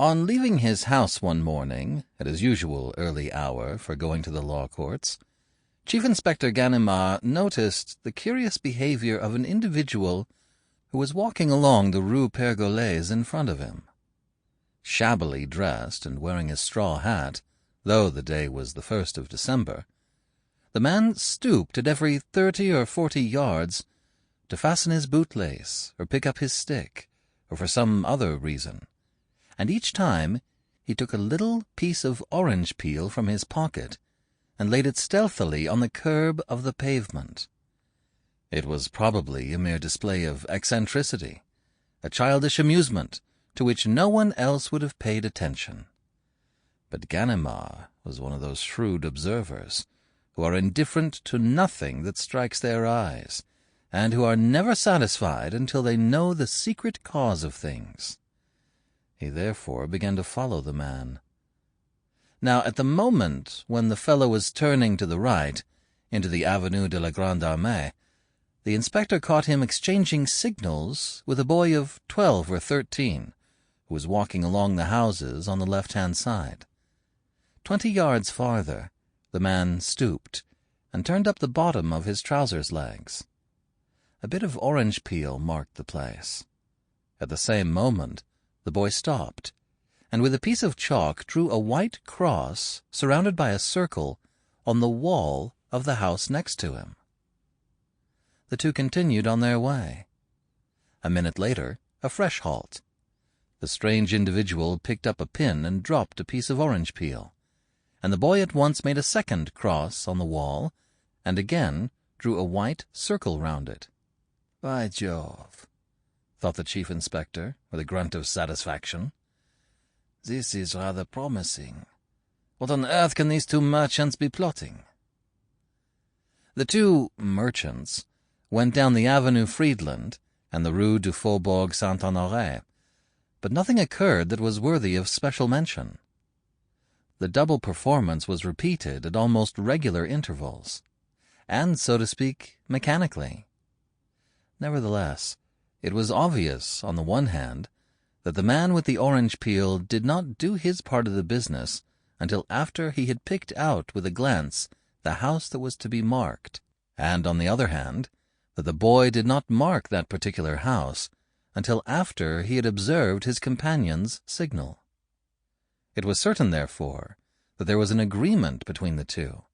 On leaving his house one morning, at his usual early hour for going to the law courts, Chief Inspector Ganimard noticed the curious behavior of an individual who was walking along the Rue Pergolese in front of him. Shabbily dressed and wearing a straw hat, though the day was the 1st of December, the man stooped at every 30 or 40 yards to fasten his bootlace or pick up his stick, or for some other reason, and each time he took a little piece of orange peel from his pocket and laid it stealthily on the curb of the pavement. It was probably a mere display of eccentricity, a childish amusement to which no one else would have paid attention. But Ganimard was one of those shrewd observers who are indifferent to nothing that strikes their eyes, and who are never satisfied until they know the secret cause of things. He therefore began to follow the man. Now, at the moment when the fellow was turning to the right, into the Avenue de la Grande Armée, the inspector caught him exchanging signals with a boy of 12 or 13, who was walking along the houses on the left-hand side. 20 yards farther, the man stooped and turned up the bottom of his trousers legs. A bit of orange peel marked the place. At the same moment, the boy stopped, and with a piece of chalk drew a white cross surrounded by a circle on the wall of the house next to him. The two continued on their way. A minute later, a fresh halt. The strange individual picked up a pin and dropped a piece of orange peel, and the boy at once made a second cross on the wall and again drew a white circle round it. "By Jove," thought the chief inspector, with a grunt of satisfaction. "This is rather promising. What on earth can these two merchants be plotting?" The two merchants went down the Avenue Friedland and the Rue du Faubourg Saint-Honoré, but nothing occurred that was worthy of special mention. The double performance was repeated at almost regular intervals, and, so to speak, mechanically. Nevertheless, it was obvious, on the one hand, that the man with the orange peel did not do his part of the business until after he had picked out with a glance the house that was to be marked, and, on the other hand, that the boy did not mark that particular house until after he had observed his companion's signal. It was certain, therefore, that there was an agreement between the two,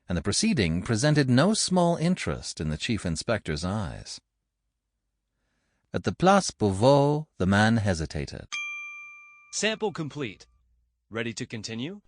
and the proceeding presented no small interest in the chief inspector's eyes. At the Place Beauvau, the man hesitated. "Sample complete. Ready to continue?"